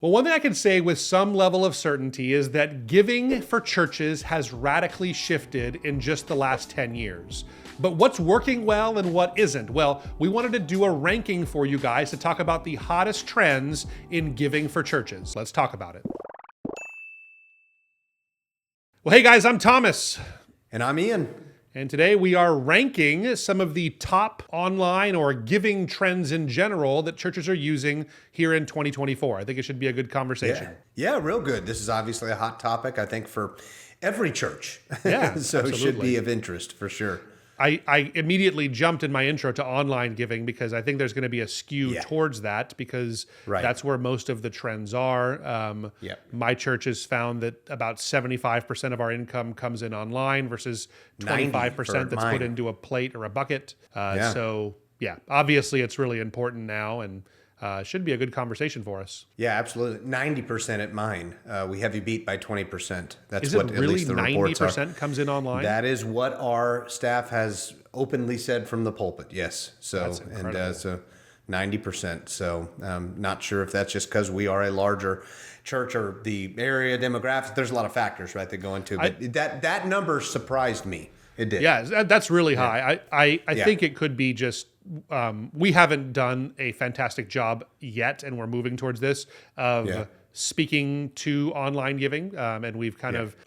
Well, one thing I can say with some level of certainty is that giving for churches has radically shifted in just the last 10 years. But what's working well and what isn't? Well, we wanted to do a ranking for you guys to talk about the hottest trends in giving for churches. Let's talk about it. Well, hey guys, I'm Thomas. And I'm Ian. And today we are ranking some of the top online or giving trends in general that churches are using here in 2024. I think it should be a good conversation. Yeah, real good. This is obviously a hot topic, I think, for every church. Yeah, so absolutely. It should be of interest for sure. I immediately jumped in my intro to online giving because I think there's going to be a skew towards that because that's where most of the trends are. My church has found that about 75% of our income comes in online versus 25% that's put into a plate or a bucket. So obviously it's really important now and should be a good conversation for us. Yeah, absolutely. 90% at mine. We have you beat by 20%. That's Is it what really at least the reports 90% comes in online? That is what our staff has openly said from the pulpit. Yes. So That's incredible. and so 90%. So not sure if that's just because we are a larger church or the area demographic. There's a lot of factors, right, that go into it. But that number surprised me. It did. Yeah, that's really high. I think it could be just we haven't done a fantastic job yet, and we're moving towards this of speaking to online giving, and we've kind of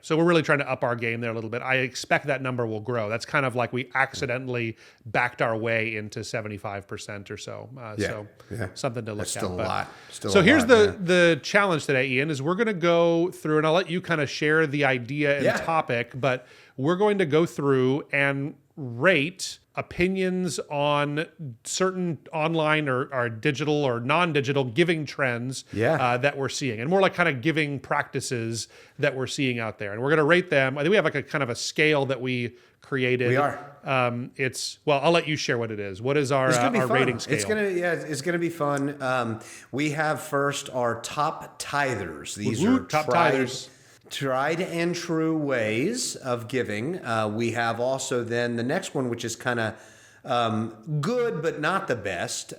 so we're really trying to up our game there a little bit. I expect that number will grow. That's kind of like we accidentally backed our way into 75% or so. So something to look That's at. still a lot. So here's the challenge today, Ian, is we're going to go through, and I'll let you kind of share the idea and topic, but we're going to go through and rate opinions on certain online or digital or non-digital giving trends that we're seeing, and more like kind of giving practices that we're seeing out there. And we're going to rate them. I think we have like a kind of a scale that we created. We are. I'll let you share what it is. What is our rating scale? It's gonna be fun. We have first our top tithers. These are top tithers. Tried and true ways of giving. We have also then the next one, which is kind of good but not the best,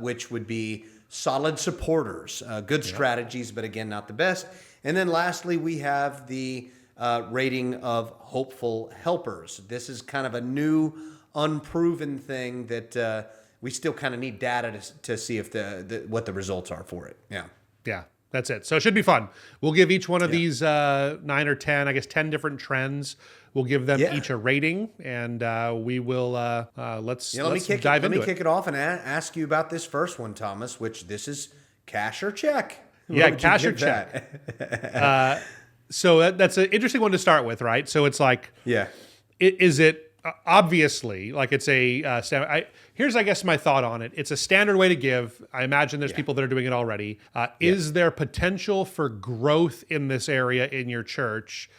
which would be solid supporters. Good strategies, but again, not the best. And then lastly, we have the rating of hopeful helpers. This is kind of a new, unproven thing that we still kind of need data to see if what the results are for it. Yeah. That's it. So it should be fun. We'll give each one of these 9 or 10, I guess 10 different trends. We'll give them each a rating, and we will let's dive into it. Let me kick it off and ask you about this first one, Thomas, which this is cash or check. Yeah, cash or check. So that's an interesting one to start with, right? So it's like, is it obviously like it's a standard? Here's, I guess, my thought on it. It's a standard way to give. I imagine there's people that are doing it already. Is there potential for growth in this area in your church?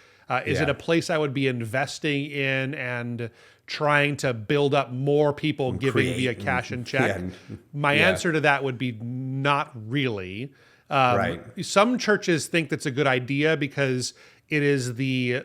Is it a place I would be investing in and trying to build up more people giving via cash and check? My answer to that would be not really. Some churches think that's a good idea because it is the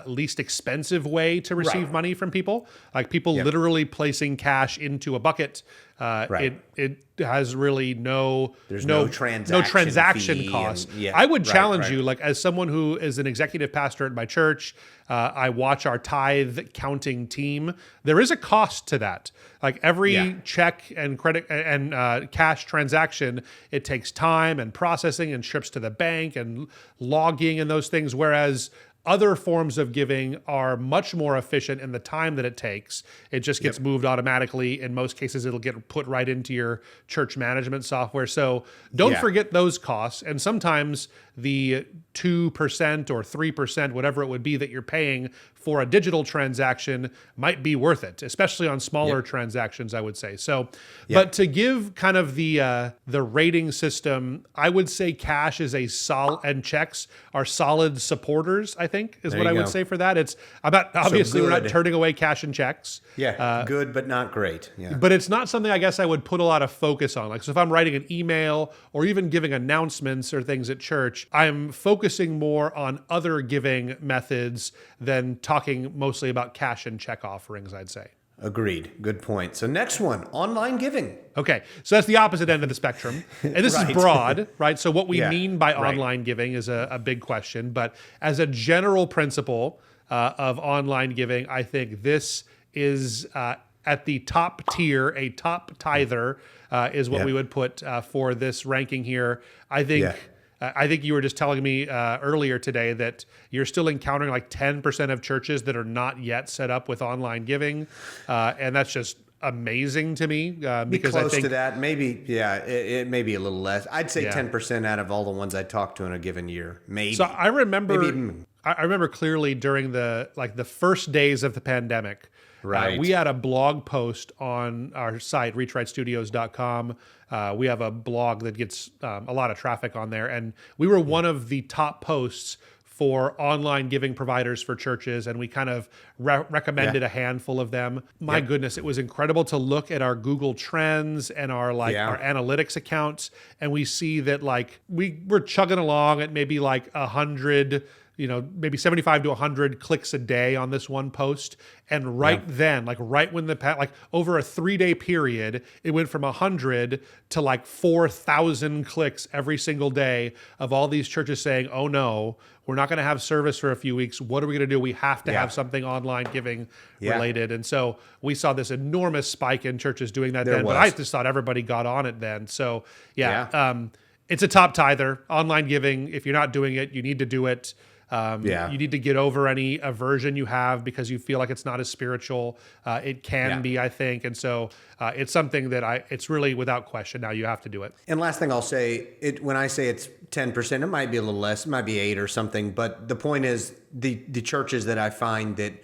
least expensive way to receive money from people. Like people literally placing cash into a bucket. It has really no transaction cost. I would challenge you, like as someone who is an executive pastor at my church, I watch our tithe counting team. There is a cost to that. Like every check and credit and cash transaction, it takes time and processing and trips to the bank and logging and those things. Whereas other forms of giving are much more efficient in the time that it takes. It just gets moved automatically. In most cases, it'll get put right into your church management software. So don't forget those costs. And sometimes the 2% or 3%, whatever it would be that you're paying for a digital transaction might be worth it, especially on smaller transactions, I would say. So, but to give kind of the rating system, I would say cash is a solid, and checks are solid supporters, I think, is what I would say for that. It's about, obviously, we're not turning away cash and checks. Good, but not great. But it's not something I guess I would put a lot of focus on. Like, so if I'm writing an email or even giving announcements or things at church, I'm focusing more on other giving methods than talking mostly about cash and check offerings, I'd say. Agreed. Good point. So next one, online giving. Okay, so that's the opposite end of the spectrum. And this is broad, right? So what we mean by online giving is a big question. But as a general principle of online giving, I think this is at the top tier, a top tither is what we would put for this ranking here. I think you were just telling me earlier today that you're still encountering like 10% of churches that are not yet set up with online giving. And that's just amazing to me. Because close I think to that. Maybe, it may be a little less. I'd say 10% out of all the ones I talk to in a given year. Maybe. So I remember clearly during the first days of the pandemic, we had a blog post on our site, reachrightstudios.com. We have a blog that gets a lot of traffic on there. And we were one of the top posts for online giving providers for churches. And we kind of recommended a handful of them. My goodness, it was incredible to look at our Google Trends and our our analytics accounts. And we see that we're chugging along at maybe 100, maybe 75 to 100 clicks a day on this one post. And then, right when over a 3-day period, it went from 100 to 4,000 clicks every single day of all these churches saying, oh no, we're not going to have service for a few weeks. What are we going to do? We have to have something online giving related. And so we saw this enormous spike in churches doing that but I just thought everybody got on it then. So it's a top tither, online giving. If you're not doing it, you need to do it. You need to get over any aversion you have because you feel like it's not as spiritual. It can be, I think. And so it's something that it's really without question now you have to do it. And last thing I'll say, when I say it's 10%, it might be a little less, it might be 8 or something. But the point is the churches that I find that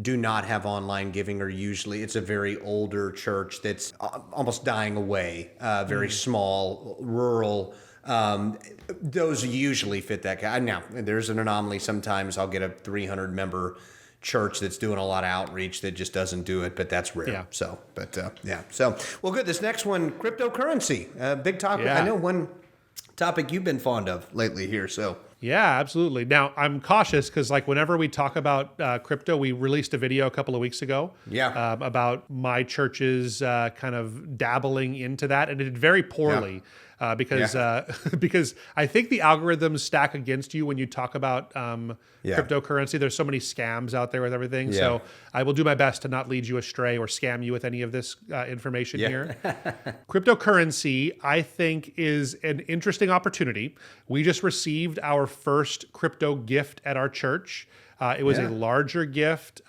do not have online giving are usually, it's a very older church that's almost dying away, very small, rural. Those usually fit that guy. Now, there's an anomaly. Sometimes I'll get a 300 member church that's doing a lot of outreach that just doesn't do it, but that's rare. So, well, good. This next one, cryptocurrency, big topic. I know one topic you've been fond of lately here. So. Yeah, absolutely. Now, I'm cautious because whenever we talk about crypto, we released a video a couple of weeks ago about my church's kind of dabbling into that, and it did very poorly. Because I think the algorithms stack against you when you talk about cryptocurrency. There's so many scams out there with everything. So I will do my best to not lead you astray or scam you with any of this information here. Cryptocurrency, I think, is an interesting opportunity. We just received our first crypto gift at our church. It was a larger gift.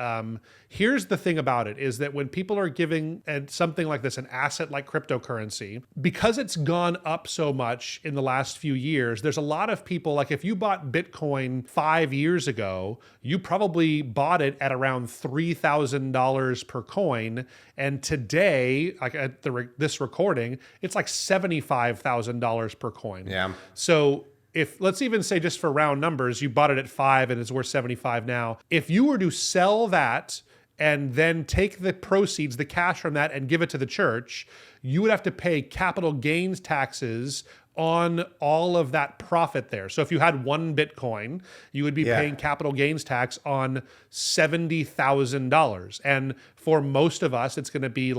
Here's the thing about it is that when people are giving something like this, an asset like cryptocurrency, because it's gone up so much in the last few years, there's a lot of people, if you bought Bitcoin 5 years ago, you probably bought it at around $3,000 per coin. And today, at this recording, it's $75,000 per coin. Yeah. So if let's even say just for round numbers, you bought it at 5 and it's worth 75 now. If you were to sell that and then take the proceeds, the cash from that, and give it to the church, you would have to pay capital gains taxes on all of that profit there. So if you had 1 Bitcoin, you would be paying capital gains tax on $70,000. And for most of us, it's going to be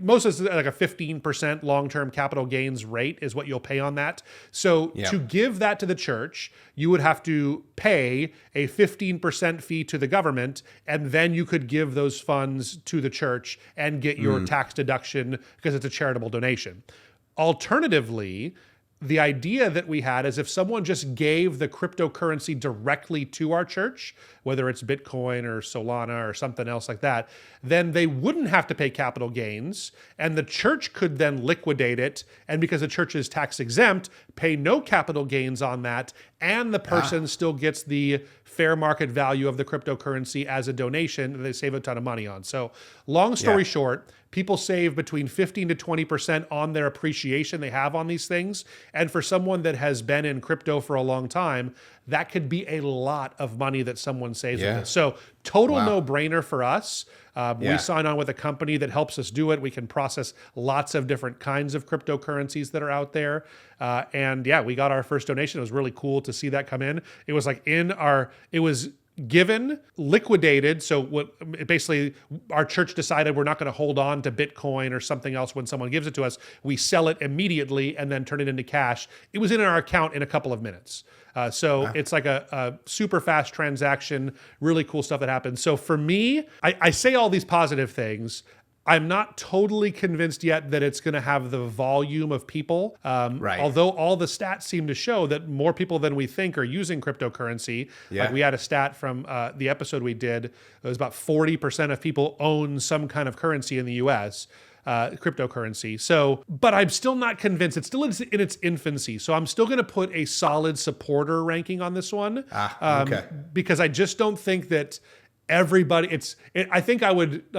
most of it's a 15% long-term capital gains rate is what you'll pay on that. So to give that to the church, you would have to pay a 15% fee to the government, and then you could give those funds to the church and get your tax deduction because it's a charitable donation. Alternatively, the idea that we had is if someone just gave the cryptocurrency directly to our church, whether it's Bitcoin or Solana or something else like that, then they wouldn't have to pay capital gains, and the church could then liquidate it, and because the church is tax exempt, pay no capital gains on that, and the person still gets the fair market value of the cryptocurrency as a donation that they save a ton of money on. So long story short, people save between 15 to 20% on their appreciation they have on these things. And for someone that has been in crypto for a long time, that could be a lot of money that someone saves with it. So total no-brainer for us. We sign on with a company that helps us do it. We can process lots of different kinds of cryptocurrencies that are out there. And we got our first donation. It was really cool to see that come in. It was given, liquidated. So basically our church decided we're not going to hold on to Bitcoin or something else when someone gives it to us. We sell it immediately and then turn it into cash. It was in our account in a couple of minutes. So it's like a super fast transaction, really cool stuff that happens. So for me, I say all these positive things. I'm not totally convinced yet that it's going to have the volume of people. Although all the stats seem to show that more people than we think are using cryptocurrency. Yeah. Like we had a stat from the episode we did. It was about 40% of people own some kind of currency in the US. Cryptocurrency. So, but I'm still not convinced. It's still in its infancy. So I'm still going to put a solid supporter ranking on this one. Okay. Because I just don't think that everybody, I think I would,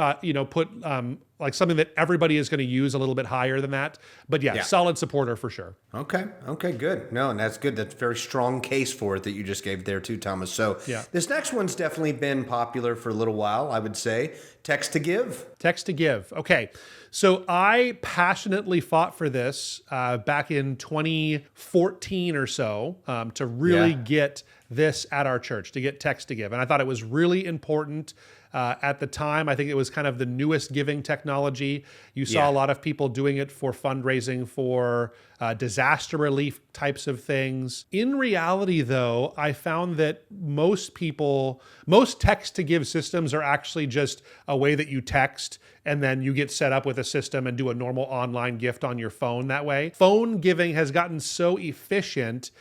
put like something that everybody is going to use a little bit higher than that. But yeah, solid supporter for sure. Okay, good. No, and that's good. That's a very strong case for it that you just gave there too, Thomas. So this next one's definitely been popular for a little while, I would say. Text to give. Text to give. Okay. So I passionately fought for this back in 2014 or so to really get this at our church, to get text to give. And I thought it was really important at the time. I think it was kind of the newest giving technology. You saw a lot of people doing it for fundraising for disaster relief types of things. In reality, though, I found that most text to give systems are actually just a way that you text and then you get set up with a system and do a normal online gift on your phone that way. Phone giving has gotten so efficient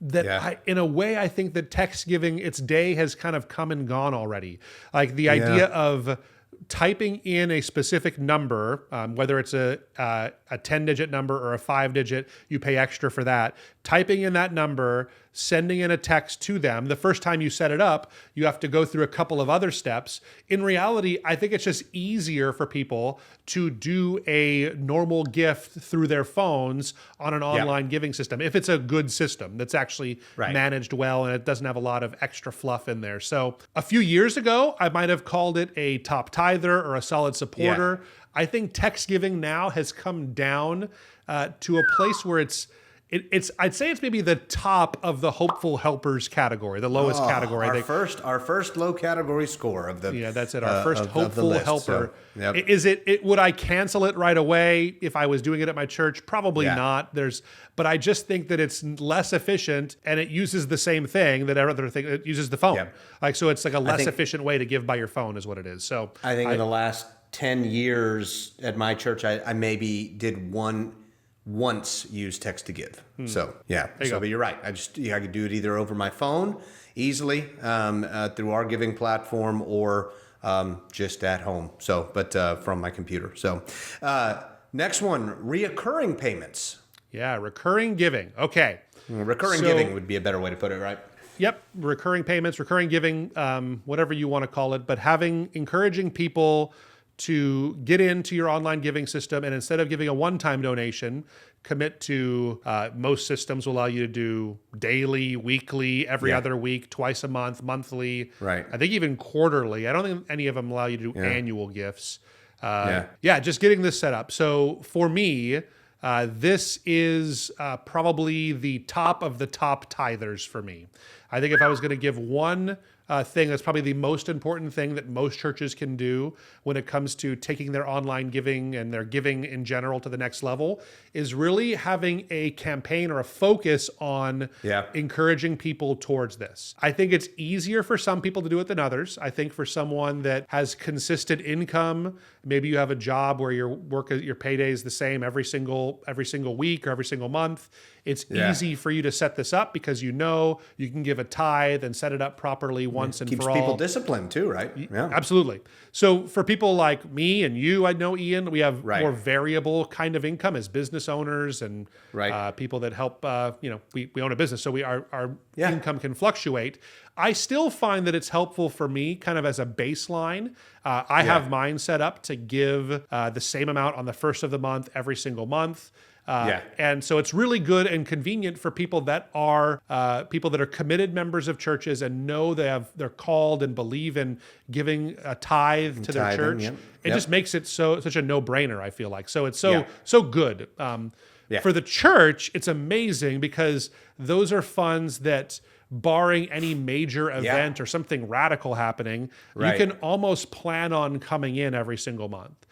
that in a way, I think that text giving, its day has kind of come and gone already. Like the idea of typing in a specific number, whether it's a 10-digit number or a 5-digit, you pay extra for that. Typing in that number, sending in a text to them. The first time you set it up, you have to go through a couple of other steps. In reality, I think it's just easier for people to do a normal gift through their phones on an online giving system, if it's a good system that's actually managed well and it doesn't have a lot of extra fluff in there. So a few years ago, I might have called it a top tither or a solid supporter. I think text giving now has come down to a place where I'd say it's maybe the top of the hopeful helpers category, the lowest category. Our first low category score of the that's it. Our first hopeful helper. So, Is it? Would I cancel it right away if I was doing it at my church? Probably not. But I just think that it's less efficient and it uses the same thing that other thing. It uses the phone. So it's like a less efficient way to give by your phone is what it is. So I think in the last 10 years at my church, I maybe did once use text to give. So but you're right. I could do it either over my phone easily through our giving platform or just at home. So, but from my computer. So next one, reoccurring payments. Yeah, recurring giving. Okay. Recurring giving would be a better way to put it, right? Yep. Recurring payments, recurring giving, whatever you want to call it, but encouraging people to get into your online giving system, and instead of giving a one-time donation, commit to most systems will allow you to do daily, weekly, every other week, twice a month, monthly. Right. I think even quarterly. I don't think any of them allow you to do annual gifts. Just getting this set up. So for me, this is probably the top of the top tithers for me. I think if I was going to give one thing that's probably the most important thing that most churches can do when it comes to taking their online giving and their giving in general to the next level is really having a campaign or a focus on encouraging people towards this. I think it's easier for some people to do it than others. I think for someone that has consistent income, maybe you have a job where your payday is the same every single week or every single month. It's easy for you to set this up because you can give a tithe and set it up properly once and for all. Keeps people disciplined too, right? Yeah, absolutely. So for people like me and you, I know, Ian, we have more variable kind of income as business owners and people that help. We own a business, so our income can fluctuate. I still find that it's helpful for me kind of as a baseline. I have mine set up to give the same amount on the first of the month every single month. And so it's really good and convenient for people that are committed members of churches and know they're called and believe in giving a tithe to their church. It just makes it such a no-brainer, I feel like. So it's so good. For the church, it's amazing because those are funds that barring any major event or something radical happening, you can almost plan on coming in every single month.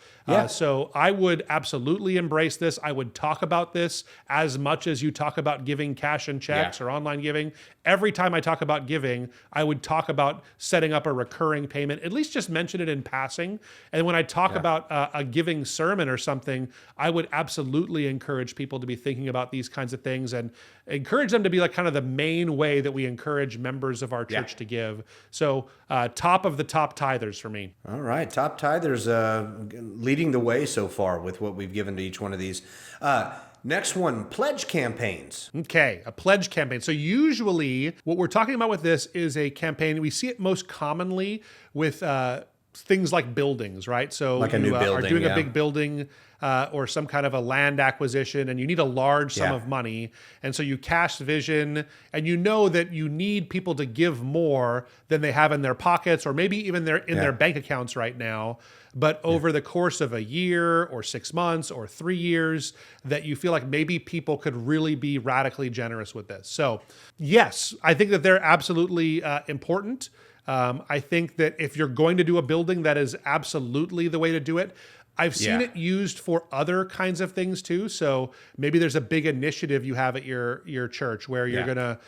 So I would absolutely embrace this. I would talk about this as much as you talk about giving cash and checks or online giving. Every time I talk about giving, I would talk about setting up a recurring payment, at least just mention it in passing. And when I talk about a giving sermon or something, I would absolutely encourage people to be thinking about these kinds of things and encourage them to be like kind of the main way that we encourage members of our church to give. So top of the top tithers for me. All right. Top tithers leading the way so far with what we've given to each one of these. Next one, pledge campaigns. Okay, a pledge campaign. So usually what we're talking about with this is a campaign. We see it most commonly with things like buildings, right? So like a new building, are doing a big building or some kind of a land acquisition, and you need a large sum of money. And so you cast vision, and you know that you need people to give more than they have in their pockets, or maybe even in their bank accounts right now. But over the course of a year or 6 months or 3 years, that you feel like maybe people could really be radically generous with this. So yes, I think that they're absolutely important. I think that if you're going to do a building, that is absolutely the way to do it. I've seen it used for other kinds of things too. So maybe there's a big initiative you have at your church where you're gonna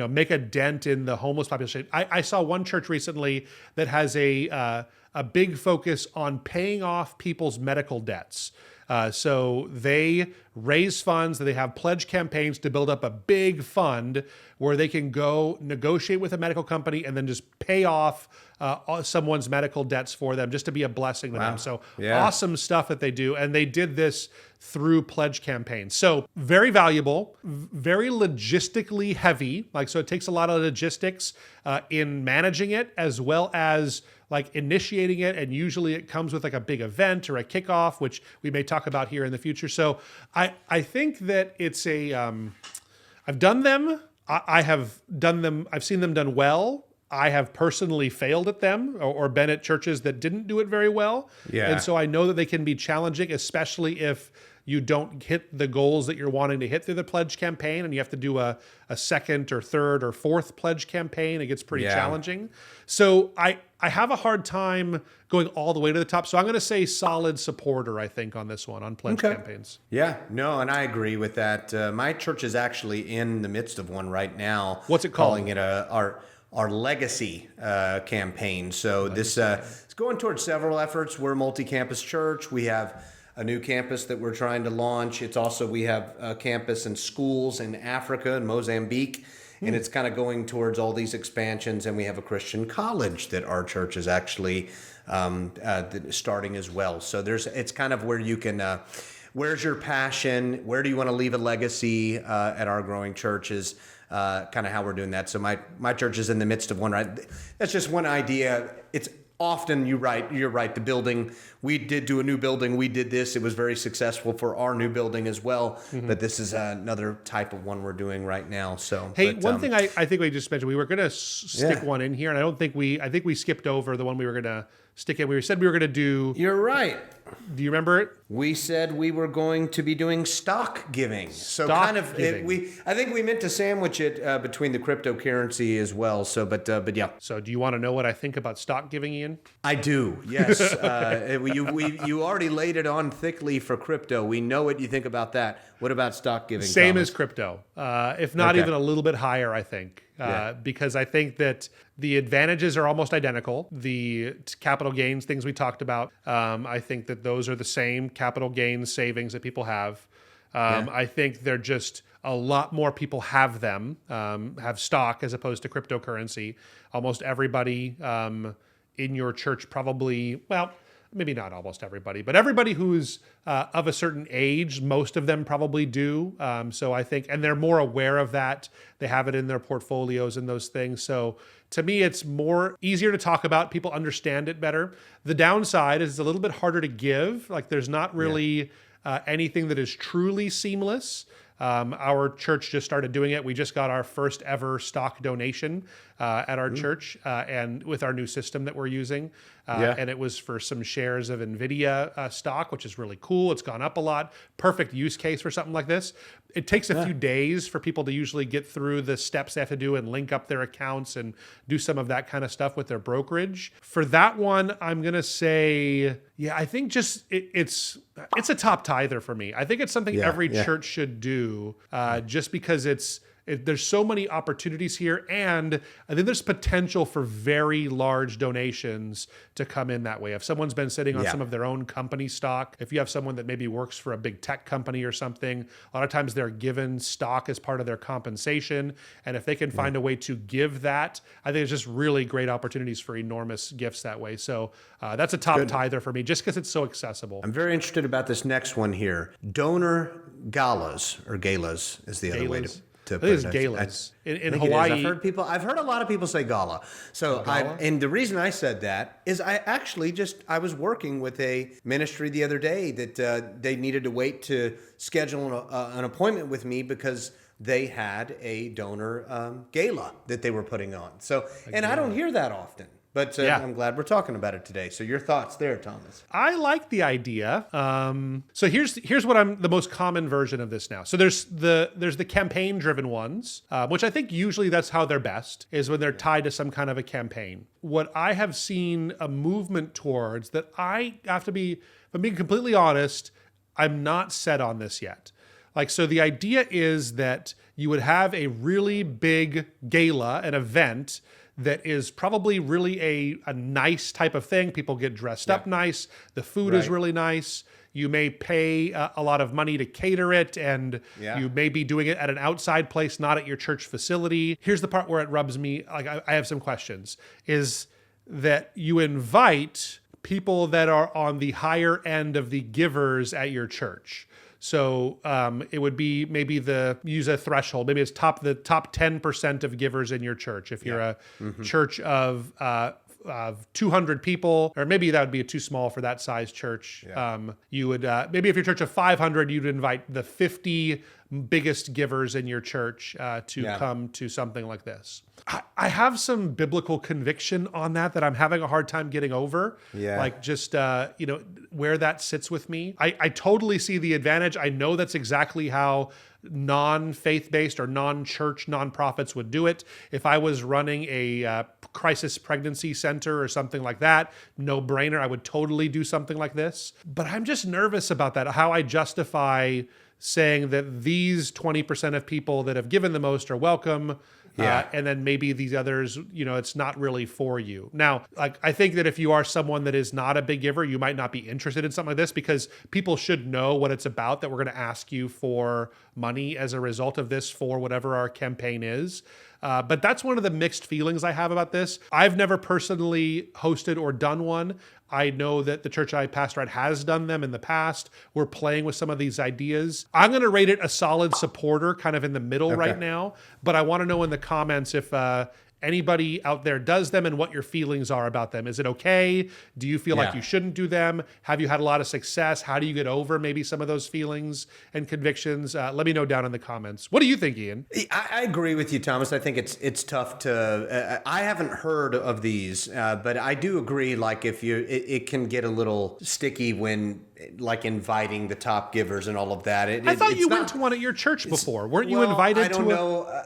make a dent in the homeless population. I saw one church recently that has a big focus on paying off people's medical debts. So they raise funds, they have pledge campaigns to build up a big fund where they can go negotiate with a medical company and then just pay off someone's medical debts for them, just to be a blessing to them. So awesome stuff that they do. And they did this through pledge campaigns. So very valuable, very logistically heavy. So it takes a lot of logistics in managing it, as well as like initiating it. And usually it comes with like a big event or a kickoff, which we may talk about here in the future. So I think that it's I've done them. I have done them. I've seen them done well. I have personally failed at them or been at churches that didn't do it very well. And so I know that they can be challenging, especially if you don't hit the goals that you're wanting to hit through the pledge campaign, and you have to do a second or third or fourth pledge campaign. It gets pretty challenging. So I have a hard time going all the way to the top. So I'm going to say solid supporter, I think, on this one, on pledge campaigns. Yeah, no, and I agree with that. My church is actually in the midst of one right now. What's it called? Calling it our legacy campaign. So this is going towards several efforts. We're a multi-campus church. We have a new campus that we're trying to launch. It's also, we have a campus and schools in Africa and Mozambique. And it's kind of going towards all these expansions. And we have a Christian college that our church is actually starting as well. So it's kind of where you can, where's your passion? Where do you want to leave a legacy at our growing churches? Kind of how we're doing that. So my church is in the midst of one, right? That's just one idea. It's often, you're right. The building, we did do a new building. We did this. It was very successful for our new building as well. But this is another type of one we're doing right now. So, one thing I think we just mentioned, we were going to stick one in here, and I think we skipped over the one we were going to stick in. We said we were going to do. You're right. Do you remember it? We said we were going to be doing stock giving. Giving. I think we meant to sandwich it between the cryptocurrency as well. So, but yeah. So, do you want to know what I think about stock giving, Ian? I do. Yes. You already laid it on thickly for crypto. We know what you think about that. What about stock giving? Same Thomas? as crypto, if not even a little bit higher, I think. Because I think that the advantages are almost identical. The capital gains things we talked about, I think that those are the same capital gains savings that people have. I think they're just a lot more people have them, have stock as opposed to cryptocurrency. Almost everybody in your church probably, well, maybe not almost everybody, but everybody who's of a certain age, most of them probably do. So I think, and they're more aware of that. They have it in their portfolios and those things. So to me, it's easier to talk about. People understand it better. The downside is it's a little bit harder to give. Like there's not really anything that is truly seamless. Our church just started doing it. We just got our first ever stock donation at our church, and with our new system that we're using. And it was for some shares of NVIDIA stock, which is really cool. It's gone up a lot. Perfect use case for something like this. It takes a few days for people to usually get through the steps they have to do and link up their accounts and do some of that kind of stuff with their brokerage. For that one, I'm going to say, I think just it's a top tither for me. I think it's something every church should do just because there's so many opportunities here, and I think there's potential for very large donations to come in that way. If someone's been sitting on some of their own company stock, if you have someone that maybe works for a big tech company or something, a lot of times they're given stock as part of their compensation. And if they can find a way to give that, I think it's just really great opportunities for enormous gifts that way. So that's a top tither for me, just because it's so accessible. I'm very interested about this next one here. Donor galas, or galas is the other way to I think it's Galas. In Hawaii. I've heard a lot of people say gala. So and the reason I said that is I was working with a ministry the other day that they needed to wait to schedule an appointment with me because they had a donor gala that they were putting on. So, and I don't hear that often. But I'm glad we're talking about it today. So your thoughts there, Thomas? I like the idea. So here's what the most common version of this now. So there's the campaign driven ones, which I think usually that's how they're best, is when they're tied to some kind of a campaign. What I have seen a movement towards that I have to be, if I'm being completely honest, I'm not set on this yet. So the idea is that you would have a really big gala, an event that is probably really a nice type of thing. People get dressed up nice. The food is really nice. You may pay a lot of money to cater it, and you may be doing it at an outside place, not at your church facility. Here's the part where it rubs me. I have some questions. Is that you invite people that are on the higher end of the givers at your church. So it would be maybe use a threshold. Maybe it's the top 10% of givers in your church. If you're a church of 200 people, or maybe that would be too small for that size church. You would maybe if you're a church of 500, you'd invite the 50 biggest givers in your church to come to something like this. I have some biblical conviction on that I'm having a hard time getting over. Just where that sits with me. I totally see the advantage. I know that's exactly how non-faith-based or non-church nonprofits would do it. If I was running a crisis pregnancy center or something like that, no brainer, I would totally do something like this. But I'm just nervous about that, how I justify saying that these 20% of people that have given the most are welcome. And then maybe these others, it's not really for you. Now, I think that if you are someone that is not a big giver, you might not be interested in something like this, because people should know what it's about, that we're going to ask you for money as a result of this for whatever our campaign is. But that's one of the mixed feelings I have about this. I've never personally hosted or done one. I know that the church I pastor at has done them in the past. We're playing with some of these ideas. I'm going to rate it a solid supporter, kind of in the middle right now. But I want to know in the comments if anybody out there does them and what your feelings are about them. Is it okay? Do you feel like you shouldn't do them? Have you had a lot of success? How do you get over maybe some of those feelings and convictions? Let me know down in the comments. What do you think, Ian? I agree with you, Thomas. I think it's tough to. I haven't heard of these, but I do agree. If it can get a little sticky when inviting the top givers and all of that. I thought you went to one at your church before. Weren't you invited to? I don't know.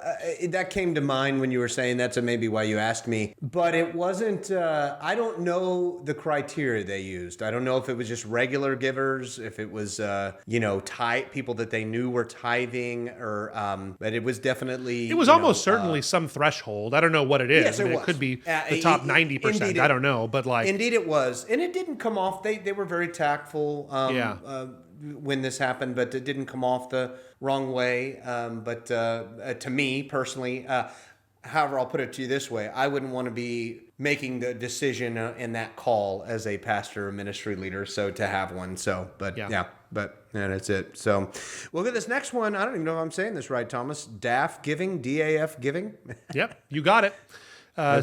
That came to mind when you were saying that, so maybe why you asked me. But it wasn't. I don't know the criteria they used. I don't know if it was just regular givers, if it was people that they knew were tithing, or but it was definitely. It was almost certainly some threshold. I don't know what it is. Yes, it could be the top 90%. I don't know, but indeed it was, and it didn't come off. They were very tactful. When this happened, but it didn't come off the wrong way. But to me personally, however, I'll put it to you this way: I wouldn't want to be making the decision in that call as a pastor or ministry leader. So to have one, but that's it. So we'll get this next one. I don't even know if I'm saying this right, Thomas. DAF Giving, DAF Giving. Yep, you got it.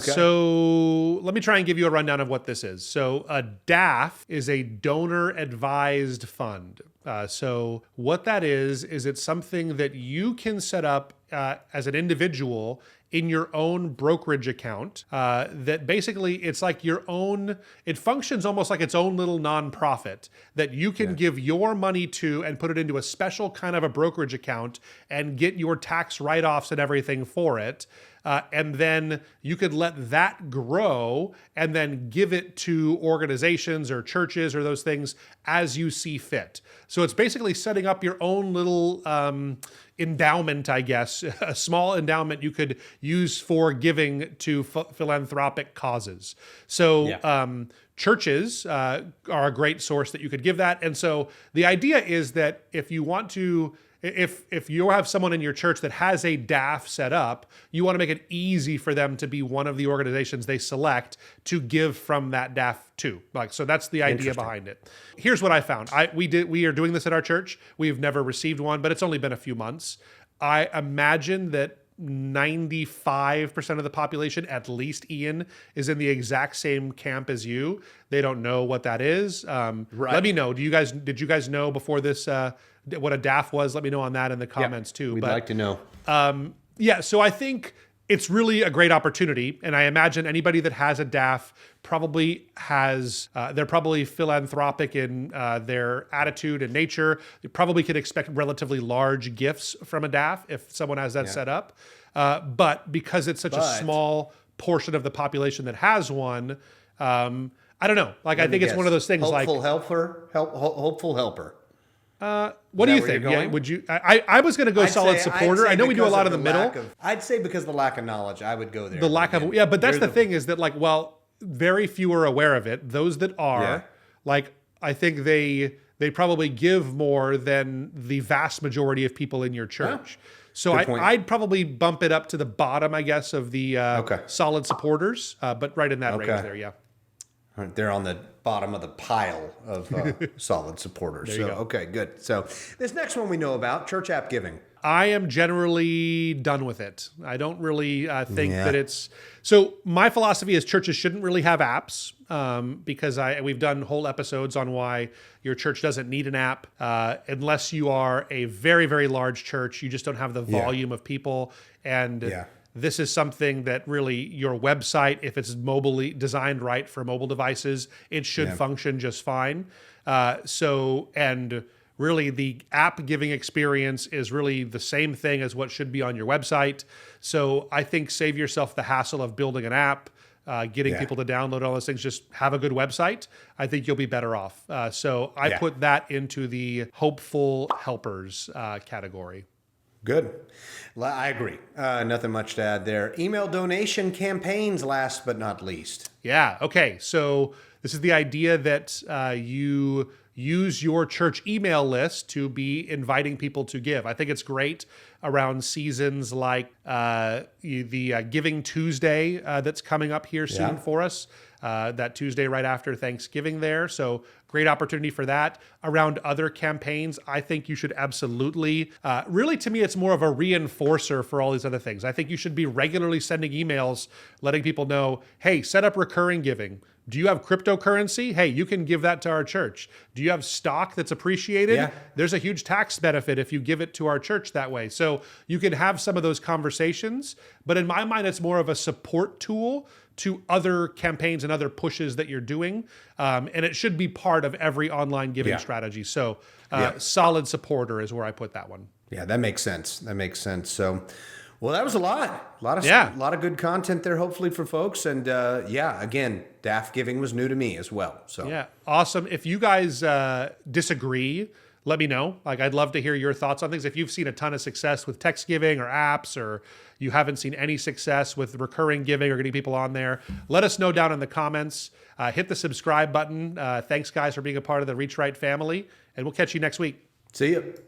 So let me try and give you a rundown of what this is. So a DAF is a donor advised fund. So what that is it's something that you can set up as an individual in your own brokerage account that basically it's like your own, it functions almost like its own little nonprofit that you can give your money to and put it into a special kind of a brokerage account and get your tax write-offs and everything for it. And then you could let that grow and then give it to organizations or churches or those things as you see fit. So it's basically setting up your own little endowment, I guess, a small endowment you could use for giving to philanthropic causes. So churches are a great source that you could give that. And so the idea is that if you want to, if you have someone in your church that has a DAF set up, you want to make it easy for them to be one of the organizations they select to give from that DAF to. Like, so that's the idea behind it. Here's what I found. We are doing this at our church. We've never received one, but it's only been a few months. I imagine that 95% of the population, at least Ian, is in the exact same camp as you. They don't know what that is. Let me know. Did you guys know before this what a DAF was? Let me know on that in the comments too. We'd like to know. So I think it's really a great opportunity. And I imagine anybody that has a DAF probably has, they're probably philanthropic in their attitude and nature. You probably could expect relatively large gifts from a DAF if someone has that set up. But because it's such a small portion of the population that has one, I don't know. Like, I think it's one of those things hopeful hopeful helper. What do you think? Yeah, would you? I was going to go solid supporter. I know we do a lot in the middle. I'd say because of the lack of knowledge, I would go there. The lack of, but that's the thing is that very few are aware of it. Those that are, I think they probably give more than the vast majority of people in your church. So I'd probably bump it up to the bottom, I guess, of the solid supporters, but right in that range there, yeah. They're on the bottom of the pile of solid supporters. So, okay, good. So this next one we know about, church app giving. I am generally done with it. I don't really think that it's... So my philosophy is churches shouldn't really have apps because we've done whole episodes on why your church doesn't need an app unless you are a very, very large church. You just don't have the volume of people. And this is something that really your website, if it's mobily designed right for mobile devices, it should function just fine. And really the app giving experience is really the same thing as what should be on your website. So I think save yourself the hassle of building an app, getting people to download all those things. Just have a good website. I think you'll be better off. So I put that into the hopeful helpers category. Good. I agree. Nothing much to add there. Email donation campaigns, last but not least. Yeah. Okay. So this is the idea that you use your church email list to be inviting people to give. I think it's great around seasons like the Giving Tuesday that's coming up here soon for us. That Tuesday right after Thanksgiving there. So great opportunity for that. Around other campaigns, I think you should absolutely, really to me, it's more of a reinforcer for all these other things. I think you should be regularly sending emails, letting people know, hey, set up recurring giving. Do you have cryptocurrency? Hey, you can give that to our church. Do you have stock that's appreciated? Yeah. There's a huge tax benefit if you give it to our church that way. So you can have some of those conversations, but in my mind, it's more of a support tool to other campaigns and other pushes that you're doing. And it should be part of every online giving strategy. So solid supporter is where I put that one. Yeah, that makes sense. So, well, that was a lot of good content there, hopefully for folks. And again, DAF Giving was new to me as well. So yeah, awesome. If you guys disagree, let me know. Like, I'd love to hear your thoughts on things. If you've seen a ton of success with text giving or apps, or you haven't seen any success with recurring giving or getting people on there, let us know down in the comments. Hit the subscribe button. Thanks, guys, for being a part of the Reach Right family, and we'll catch you next week. See you.